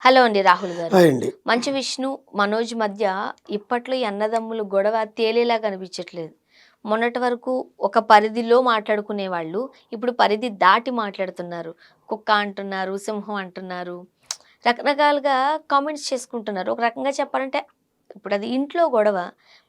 Hello అండి రాహుల్ గారు. Hi అండి. మంచు విష్ణు, మనోజ్ మధ్య ఇప్పట్లో ఈ అన్నదమ్ముల గొడవ తేలేలా కనిపించట్లేదు. మొన్నటి వరకు ఒక పరిధిలో మాట్లాడుకునేవాళ్ళు. ఇప్పుడు పరిధి దాటి మాట్లాడుతున్నారు. కుక్క అంటున్నారు, సింహం అంటున్నారు. రకరకాలుగా కామెంట్స్ చేసుకుంటున్నారు. ఒక రకంగా చెప్పాలంటే ఇప్పుడు అది ఇంట్లో గొడవ.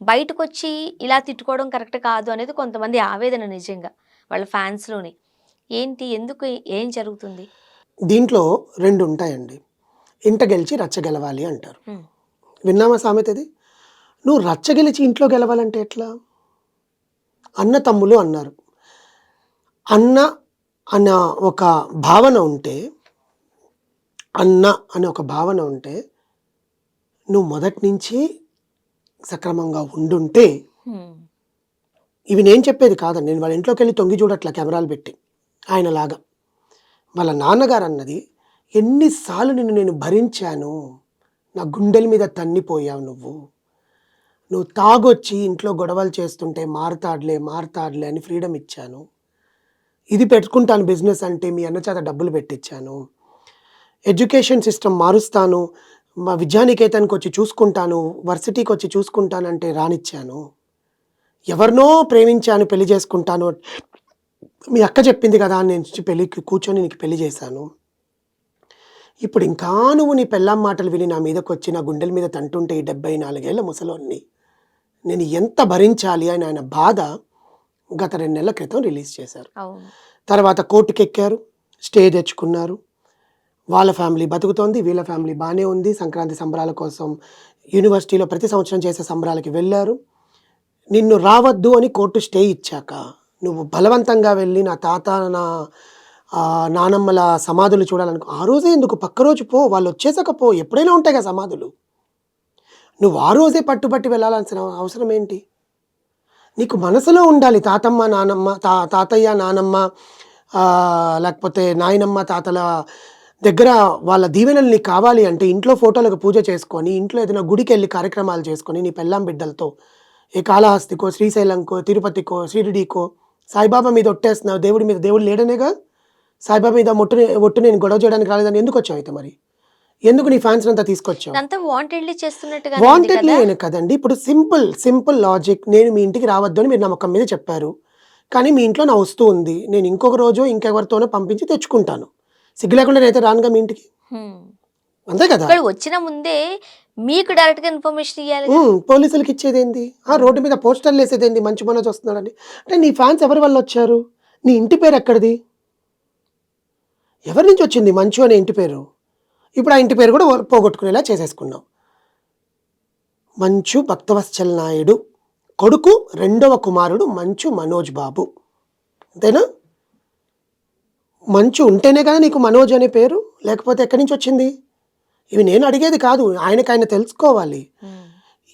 బయటకొచ్చి ఇలా తిట్టుకోవడం కరెక్ట్ కాదు అనేది కొంతమంది ఆవేదన నిజంగా. వాళ్ళ ఫ్యాన్స్‌లోని. ఏంటి? ఎందుకు? ఏం జరుగుతుంది? దీంట్లో 2 ఉంటాయండి. ఇంట గెలిచి రచ్చ గెలవాలి అంటారు. హ్మ్. విన్నామా సామెత ఇది? నువ్వు రచ్చ గెలిచి ఇంట్లో గెలవాలంటే ఎట్లా? అన్న తమ్ములు అన్నారు. అన్న అన్న ఒక భావన ఉంటే, అన్న అనే ఒక భావన ఉంటే, నువ్వు మొదటి నుంచి సక్రమంగా ఉండుంటే, హ్మ్. ఇవి నేను చెప్పేది కాదండి. నేను వాళ్ళ ఇంట్లోకెళ్ళి తొంగి చూడట్లా కెమెరాలు పెట్టి. ఆయనలాగా. వాళ్ళ నాన్నగారన్నది, "ఎన్ని సార్లు నిన్ను నేను భరించాను. నా గుండెల మీద తన్నిపోయావు నువ్వు. నువ్వు తాగొచ్చి ఇంట్లో గొడవలు చేస్తుంటే మారతాడులే అని ఫ్రీడమ్ ఇచ్చాను. ఇది పెట్టుకుంటాను బిజినెస్ అంటే మీ అన్న చేత డబ్బులు పెట్టిచ్చాను. ఎడ్యుకేషన్ సిస్టమ్ మారుస్తాను. మా విద్యానికేతన్‌కి వచ్చి చూసుకుంటాను. వర్సిటీకి వచ్చి చూసుకుంటానంటే రానిచ్చాను. ఎవరినో ప్రేమించాను, పెళ్లి చేసుకుంటాను. మీ అక్క చెప్పింది కదా! అని నేను పెళ్ళికి కూర్చొని నీకు పెళ్లి చేశాను. ఇప్పుడు ఇంకా నువ్వు నీ పెళ్ళాం మాటలు విని నా మీదకొచ్చి నా గుండెల మీద తంటుంటే ఈ 74 ఏళ్ల ముసలోడిని నేను ఎంత భరించాలి అని ఆయన బాధ గత 2 నెలల క్రితం రిలీజ్ చేశారు. అవును. తర్వాత కోర్టుకెక్కారు. స్టే తెచ్చుకున్నారు. వాళ్ళ ఫ్యామిలీ బతుకుతోంది. వీళ్ళ ఫ్యామిలీ బానే ఉంది. సంక్రాంతి సంబరాల కోసం యూనివర్సిటీలో ప్రతి సంవత్సరం చేసే సంబరాలకి వెళ్లారు. నిన్ను రావద్దు అని కోర్టు స్టే ఇచ్చాక, నువ్వు బలవంతంగా వెళ్ళి నా తాత, నా నానమ్మల సమాధులు చూడాలనుకో ఆ రోజే ఎందుకు పక్క రోజు పో. వాళ్ళొచ్చేసాక పో. ఎప్పుడైనా ఉంటాయి కదా సమాధులు. నువ్వు ఆ రోజే పట్టుబట్టి వెళ్ళాల్సిన అవసరం ఏంటి? నీకు మనసులో ఉండాలి తాతమ్మ, నానమ్మ, తాతయ్య, నానమ్మ లేకపోతే నాయనమ్మ, తాతల దగ్గర వాళ్ళ దీవెనలు నీకు కావాలి అంటే ఇంట్లో ఫోటోలకు పూజ చేసుకొని, ఇంట్లో ఏదైనా గుడికెళ్ళి కార్యక్రమాలు చేసుకొని, నీ పెళ్ళాం బిడ్డలతో ఏ కాళహస్తికో, శ్రీశైలంకో, తిరుపతికో, షిరిడీకో, సాయిబాబా మీద ఒట్టేస్తున్నావు. దేవుడి మీద దేవుడు లేడనేగా? సాయిబాబా మీద ఒట్టు నేను గొడవ చేయడానికి రాలేదని ఎందుకొచ్చావు అయితే మరి? ఎందుకు నీ ఫ్యాన్స్‌నంతా తీసుకొచ్చావు? ఇదంతా వాంటెడ్‌లీ చేస్తున్నట్టుగానే ఉంది వాంటెడ్‌లీ కదా! అని కదండీ. ఇప్పుడు సింపుల్ లాజిక్. నేను మీ ఇంటికి రావద్దు అని మీరు నమ్మకం మీద చెప్పారు. కానీ మీ ఇంట్లో నా వస్తువు ఉంది. నేను ఇంకొక రోజో ఇంకెవరితోనో పంపించి తెచ్చుకుంటాను. సిగ్గు లేకుండా నేనైతే రానుగా మీ ఇంటికి. హ్మ్. అంతే కదా! ఇక్కడ వచ్చిన ముందే మీకు డైరెక్ట్‌గా ఇన్ఫర్మేషన్ ఇయ్యాలిగా. పోలీసులకి ఇచ్చేదేంది? రోడ్డు మీద పోస్టర్‌లేసేదేంది మంచు మనోజ్ వస్తున్నాడని. అంటే నీ ఫ్యాన్స్ ఎవరి వల్లొచ్చారు? నీ ఇంటి పేరెక్కడిది? ఎవరి నుంచొచ్చింది మంచు అనే ఇంటి పేరు? ఇప్పుడు ఆ ఇంటి పేరు కూడా పోగొట్టుకునేలా చేసేసుకున్నావు. మంచు భక్తవత్సల నాయుడు కొడుకు రెండవ కుమారుడు మంచు మనోజ్ బాబు. అంతేనా? మంచు ఉంటేనే కదా నీకు మనోజ్ అనే పేరు. లేకపోతే ఎక్కడి నుంచి వచ్చింది? ఇవి నేను అడిగేది కాదు. ఆయన తెలుసుకోవాలి. హ్మ్.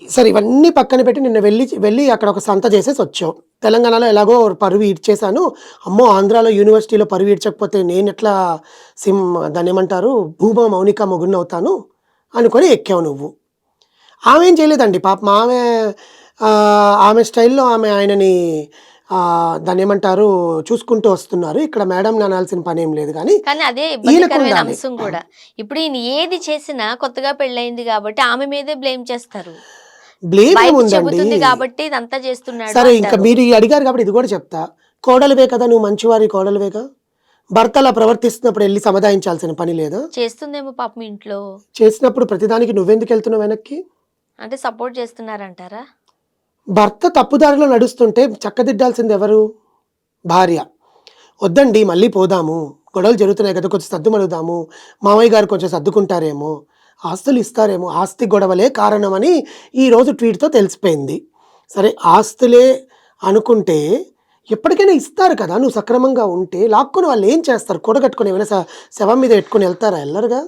సరే ఇవన్నీ పక్కన పెట్టి నిన్న వెళ్ళి అక్కడ ఒక సంత చేసేసి వచ్చావు. తెలంగాణలో ఎలాగో పరువు ఈడ్చేశాను. అమ్మో! ఆంధ్రాలో యూనివర్సిటీలో పరువు ఈడ్చకపోతే నేనెట్లా దాన్నేమంటారు భూమా మౌనిక మొగుడినవుతాను అనుకొని ఎక్కావు నువ్వు. ఆమె ఏం చేయలేదండి పాపం. ఆమె స్టైల్‌లో ఆమె ఆయనని దాన్నేమంటారు చూసుకుంటూ వస్తున్నారు. ఇక్కడ మేడంని అనాల్సిన పనేం లేదు గానీ కానీ అదే ఇబ్బందికరమైన ఈయనకుండాలి. అంశం కూడా. ఇప్పుడు ఈయన ఏది చేసినా కొత్తగా పెళ్లయింది కాబట్టి ఆమె మీదే బ్లేమ్ చేస్తారు. బ్లేమ్ వైఫ్ ఏముందండి? చెబుతుంది కాబట్టి ఇదంతా చేస్తున్నాడు సరే ఇంక అంటారు. మీరు అడిగారు కాబట్టి ఇది కూడా చెప్తా. కోడలివే కదా! నువ్వు మంచివారి కోడలివేగా! భర్త అలా ప్రవర్తిస్తున్నప్పుడు ఎళ్లి సమాధానించాల్సిన పని లేదా? చేస్తుందేమో పాపం ఇంట్లో. చేసినప్పుడు ప్రతిదానికి నువ్వెందుకెళ్తున్నావు వెనక్కి? అంటే సపోర్ట్ చేస్తున్నారంటారా? భర్త తప్పుదారిలో నడుస్తుంటే చక్కదిద్దాల్సింది ఎవరు? భార్య. వద్దండి మళ్ళీ పోదాము. గొడవలు జరుగుతున్నాయి కదా! కొంచెం సద్దుమణుగుదాము. మామయ్య గారు కొంచెం సర్దుకుంటారేమో. ఆస్తులు ఇస్తారేమో. ఆస్తి గొడవలే కారణమని ఈరోజు ట్వీట్‌తో తెలిసిపోయింది. సరే ఆస్తులే అనుకుంటే ఎప్పటికైనా ఇస్తారు కదా! నువ్వు సక్రమంగా ఉంటే. లాక్కొని వాళ్ళేం చేస్తారు? కూడగట్టుకొని ఏమైనా శవం మీద ఎట్టుకొని ఎళ్తారా? ఎళ్ళరుగా.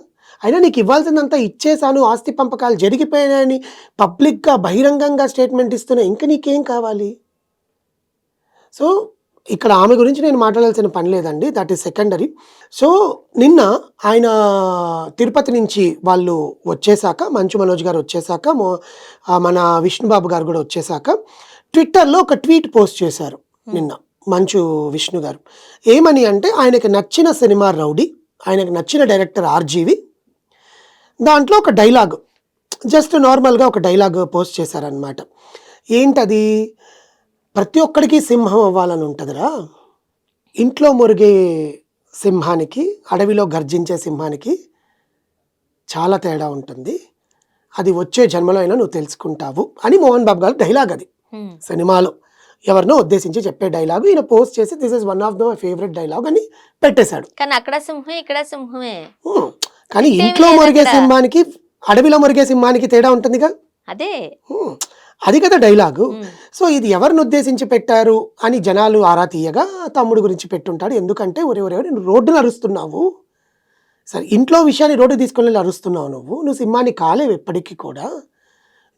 అయినా నీకు ఇవ్వాల్సిందంతా ఇచ్చేసాను. ఆస్తి పంపకాలు జరిగిపోయాయని పబ్లిక్‌గా బహిరంగంగా స్టేట్మెంట్ ఇస్తున్నా ఇంక నీకేం కావాలి? సో, ఇక్కడ ఆమె గురించి నేను మాట్లాడాల్సిన పని లేదండి. That is secondary. సో, నిన్న ఆయన తిరుపతి నుంచి వాళ్ళు వచ్చేసాక, మంచు మనోజ్ గారు వచ్చేసాక, మన విష్ణుబాబు గారు గూడా వచ్చేసాక, ట్విట్టర్‌లో ఒక ట్వీట్ పోస్ట్ చేశారు నిన్న మంచు విష్ణు గారు. ఏమని అంటే, ఆయనకి నచ్చిన సినిమా 'రౌడీ', ఆయనకు నచ్చిన డైరెక్టర్ 'ఆర్జీవి'. దాంట్లో ఒక డైలాగ్, జస్ట్ నార్మల్గా ఒక డైలాగ్ పోస్ట్ చేశారనమాట. ఏంటది? ప్రతి ఒక్కడికి సింహం అవ్వాలని ఉంటుందిరా, ఇంట్లో మురిగే సింహానికి, అడవిలో గర్జించే సింహానికి చాలా తేడా ఉంటుంది, అది వచ్చే జన్మలో అయినా నువ్వు తెలుసుకుంటావు అని మోహన్ బాబు గారు డైలాగ్. అది సినిమాలో ఎవరినో ఉద్దేశించి చెప్పే డైలాగ్. ఈయన పోస్ట్ చేసి this is one of the my favourite dialogue అని పెట్టేశాడు. కానీ అక్కడ సింహమే ఇక్కడ సింహమే. కానీ ఇంట్లో మురిగే సింహానికి అడవిలో మురిగే సింహానికి తేడా ఉంటుందిగా. అదే అది కదా డైలాగు. సో ఇది ఎవరిని ఉద్దేశించి పెట్టారు అని జనాలు ఆరా తీయగా తమ్ముడు గురించి పెట్టుంటాడు. ఎందుకంటే ఒరే నేను రోడ్డును అరుస్తున్నావు, సరే ఇంట్లో విషయాన్ని రోడ్డు తీసుకొని వెళ్ళి అరుస్తున్నావు, నువ్వు సింహాన్ని కాలేవు ఎప్పటికీ కూడా.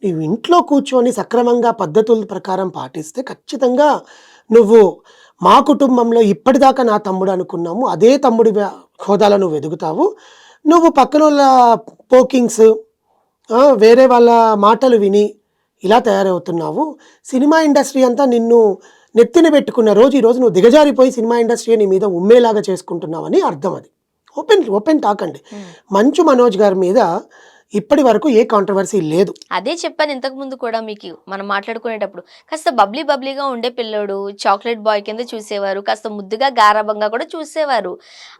నువ్వు ఇంట్లో కూర్చొని సక్రమంగా పద్ధతుల ప్రకారం పాటిస్తే ఖచ్చితంగా నువ్వు మా కుటుంబంలో ఇప్పటిదాకా నా తమ్ముడు అనుకున్నాము అదే తమ్ముడి హోదాలో నువ్వు ఎదుగుతావు. నువ్వు పక్కన వాళ్ళ పోకింగ్స్, వేరే వాళ్ళ మాటలు విని ఇలా తయారవుతున్నావు. సినిమా ఇండస్ట్రీ అంతా నిన్ను నెత్తిన పెట్టుకున్న రోజు ఈరోజు నువ్వు దిగజారిపోయి సినిమా ఇండస్ట్రీ నీ మీద ఉమ్మేలాగా చేసుకుంటున్నావని అర్థం. అది ఓపెన్ టాక్ అండి. మంచు మనోజ్ గారి మీద ఇప్పటి వరకు ఏ కాంట్రవర్సీ లేదు. అదే చెప్పాను ఇంతకు ముందు కూడా మీకు, మనం మాట్లాడుకునేటప్పుడు కాస్త బబ్లీగా ఉండే పిల్లోడు, చాక్లెట్ బాయ్ కింద చూసేవారు, కాస్త ముద్దుగా గారాబంగా కూడా చూసేవారు.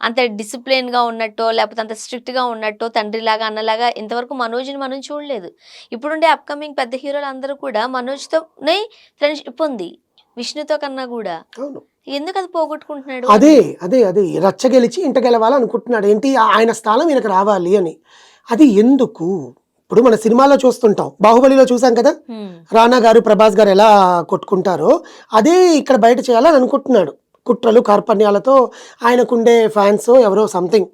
అంత డిసిప్లిన్గా ఉన్నట్టో లేకపోతే అంత స్ట్రిక్ట్గా ఉన్నట్టో తండ్రిలాగా అన్నలాగా ఇంతవరకు మనోజ్ని మనం చూడలేదు. ఇప్పుడుండే అప్కమింగ్ పెద్ద హీరోలు అందరూ కూడా మనోజ్తోనే ఫ్రెండ్షిప్ ఉంది, విష్ణుతో కన్నా కూడా. ఎందుకు అది పోగొట్టుకుంటున్నాడు? అదే రచ్చ గెలిచి ఇంట గెలవాలనుకుంటున్నాడు. ఏంటి ఆయన స్థానం ఈయనకు రావాలి అని. అది ఎందుకు? ఇప్పుడు మన సినిమాలో చూస్తుంటాం, బాహుబలిలో చూసాం కదా, రానా గారు ప్రభాస్ గారు ఎలా కొట్టుకుంటారో అదే ఇక్కడ బయట చేయాలని అనుకుంటున్నాడు. కుట్రలు కార్పణ్యాలతో ఆయనకుండే ఫ్యాన్స్ ఎవరో సంథింగ్.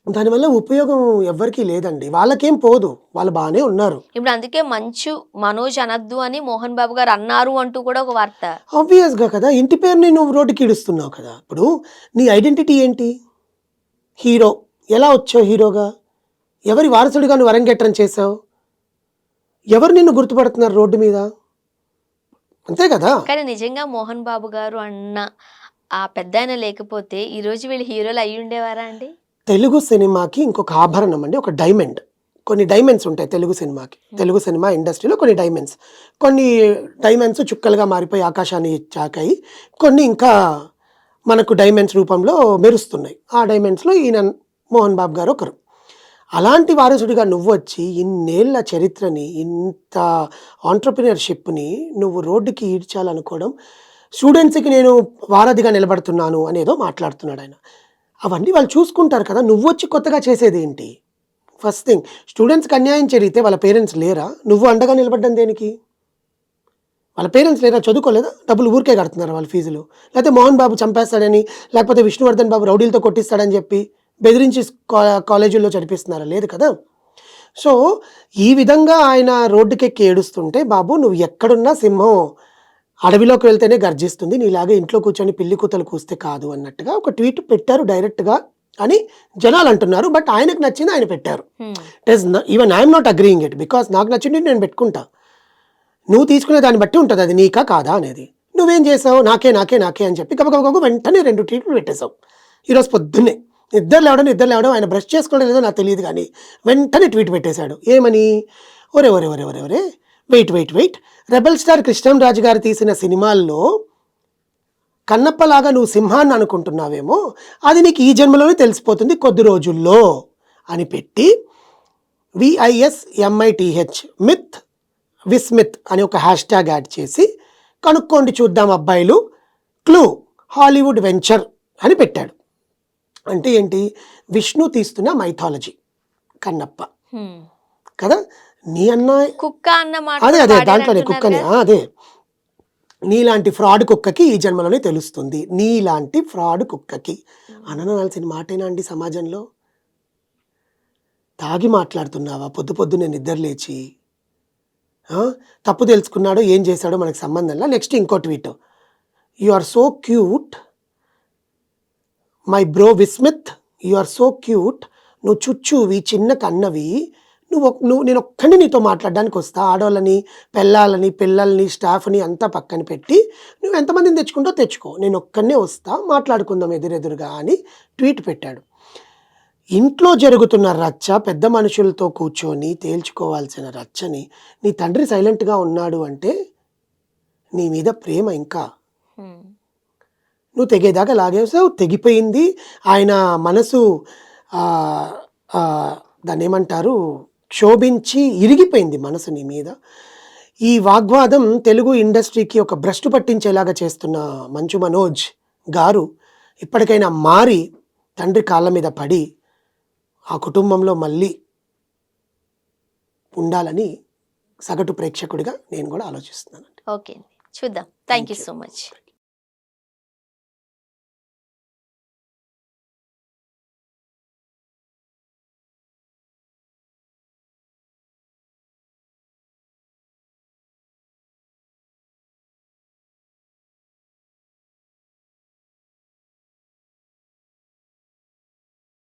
దానివల్ల ఉపయోగం ఎవ్వరికీ లేదండి, వాళ్ళకేం పోదు, వాళ్ళు బాగానే ఉన్నారు. ఇప్పుడు అందుకే మంచు మనోజ్ అనద్దు అని మోహన్ బాబు గారు అన్నారు అంటూ కూడా ఒక వార్త. ఆబ్వియస్గా కదా, ఇంటి పేరుని నువ్వు రోడ్డుకి ఇడుస్తున్నావు కదా. ఇప్పుడు నీ ఐడెంటిటీ ఏంటి? హీరో. ఎలా వచ్చావు హీరోగా? ఎవరి వారసుడిగా నువ్వు అరంగేట్రం చేసావు? ఎవరు నిన్ను గుర్తుపడుతున్నారు రోడ్డు మీద? అంతే కదా. కానీ నిజంగా మోహన్ బాబు గారు అన్న ఆ పెద్ద ఆయన లేకపోతే ఈరోజు వీళ్ళు హీరోలు అయ్యి ఉండేవారా అండి? తెలుగు సినిమాకి ఇంకొక ఆభరణం అండి, ఒక డైమండ్. కొన్ని డైమండ్స్ ఉంటాయి తెలుగు సినిమాకి. తెలుగు సినిమా ఇండస్ట్రీలో కొన్ని డైమండ్స్ చుక్కలుగా మారిపోయి ఆకాశాన్ని చాకాయి, కొన్ని ఇంకా మనకు డైమండ్స్ రూపంలో మెరుస్తున్నాయి. ఆ డైమండ్స్లో ఈయన మోహన్ బాబు గారు ఒకరు. అలాంటి వారసుడిగా నువ్వు వచ్చి ఇన్నేళ్ల చరిత్రని, ఇంత ఆంటర్ప్రినర్షిప్ని నువ్వు రోడ్డుకి ఈడ్చాలనుకోవడం, స్టూడెంట్స్కి నేను వారధిగా నిలబడుతున్నాను అనేదో మాట్లాడుతున్నాడు ఆయన. అవన్నీ వాళ్ళు చూసుకుంటారు కదా, నువ్వు వచ్చి కొత్తగా చేసేది ఏంటి? ఫస్ట్ థింగ్, స్టూడెంట్స్కి అన్యాయం జరిగితే వాళ్ళ పేరెంట్స్ లేరా? నువ్వు అండగా నిలబడ్డం దేనికి? వాళ్ళ పేరెంట్స్ లేరా? చదువుకోలేదా? డబ్బులు ఊరికే కడుతున్నారు వాళ్ళ ఫీజులు? లేకపోతే మోహన్ బాబు చంపేస్తాడని, లేకపోతే విష్ణువర్ధన్ బాబు రౌడీలతో కొట్టిస్తాడని చెప్పి బెదిరించి కాలేజీల్లో చదివిస్తున్నారా? లేదు కదా. సో ఈ విధంగా ఆయన రోడ్డుకెక్కి ఏడుస్తుంటే, బాబు నువ్వు ఎక్కడున్నా సింహం అడవిలోకి వెళ్తేనే గర్జిస్తుంది, నీలాగే ఇంట్లో కూర్చొని పిల్లి కూతలు కూస్తే కాదు అన్నట్టుగా ఒక ట్వీట్ పెట్టారు డైరెక్ట్గా అని జనాలు అంటున్నారు. బట్ ఆయనకు నచ్చింది ఆయన పెట్టారు. It is even I'm not agreeing it, because నాకు నచ్చింది నేను పెట్టుకుంటా. నువ్వు తీసుకునే దాన్ని బట్టి ఉంటుంది అది నీకా కాదా అనేది. నువ్వేం చేసావు? నాకే అని చెప్పి గబగబ వెంటనే 2 ట్వీట్లు పెట్టేశావు ఈరోజు పొద్దున్నే. నిద్ర లేవడం ఆయన బ్రష్ చేసుకోవడం లేదో నాకు తెలియదు కానీ వెంటనే ట్వీట్ పెట్టేశాడు. ఏమని? ఒరే వెయిట్, రెబల్ స్టార్ కృష్ణంరాజు గారు తీసిన సినిమాల్లో కన్నప్పలాగా నువ్వు సింహాన్ని అనుకుంటున్నావేమో, అది నీకు ఈ జన్మలోనే తెలిసిపోతుంది కొద్ది రోజుల్లో అని పెట్టి VISMITH విస్మిత్ అని ఒక హ్యాష్ట్యాగ్ యాడ్ చేసి కనుక్కోండి చూద్దాం అబ్బాయిలు, క్లూ హాలీవుడ్ వెంచర్ అని పెట్టాడు. అంటే ఏంటి? విష్ణు తీస్తున్న మైథాలజీ కన్నప్ప కదా. నీ అన్న కుక్క అన్న మాట అదే దాంట్లోనే కుక్కని, అదే నీలాంటి ఫ్రాడ్ కుక్కకి ఈ జన్మలోనే తెలుస్తుంది, నీలాంటి ఫ్రాడ్ కుక్కకి అననాల్సిన మాటేనా అండి సమాజంలో? తాగి మాట్లాడుతున్నావా పొద్దున్నే నిద్ర లేచి? తప్పు తెలుసుకున్నాడో ఏం చేశాడో మనకు సంబంధంలా. నెక్స్ట్ ఇంకో tweet, you are so cute my bro Vismith, you are so cute, నువ్వు చుచ్చువి చిన్న కన్నవి, నేను ఒక్కడిని నీతో మాట్లాడడానికి వస్తా, ఆడవాళ్ళని పెళ్ళాలని పిల్లల్ని స్టాఫ్ని అంతా పక్కన పెట్టి నువ్వు ఎంతమందిని తెచ్చుకుంటో తెచ్చుకో, నేను ఒక్కడనే వస్తా, మాట్లాడుకుందాం ఎదురెదురుగా అని ట్వీట్ పెట్టాడు. ఇంట్లో జరుగుతున్న రచ్చ పెద్ద మనుషులతో కూర్చొని తేల్చుకోవాల్సిన రచ్చని నీ తండ్రి సైలెంట్గా ఉన్నాడు అంటే నీ మీద ప్రేమ ఇంకా హ్మ్. నువ్వు తెగేదాకా లాగేసావు, తెగిపోయింది. ఆయన మనసు దాన్ని ఏమంటారు, క్షోభించి ఇరిగిపోయింది మనసు నీ మీద. ఈ వాగ్వాదం తెలుగు ఇండస్ట్రీకి ఒక భ్రష్టు పట్టించేలాగా చేస్తున్న మంచు మనోజ్ గారు ఇప్పటికైనా మారి తండ్రి కాళ్ళ మీద పడి ఆ కుటుంబంలో మళ్ళీ ఉండాలని సగటు ప్రేక్షకుడిగా నేను కూడా ఆలోచిస్తున్నాను. ఓకే అండి, చూద్దాం. Thank you so much.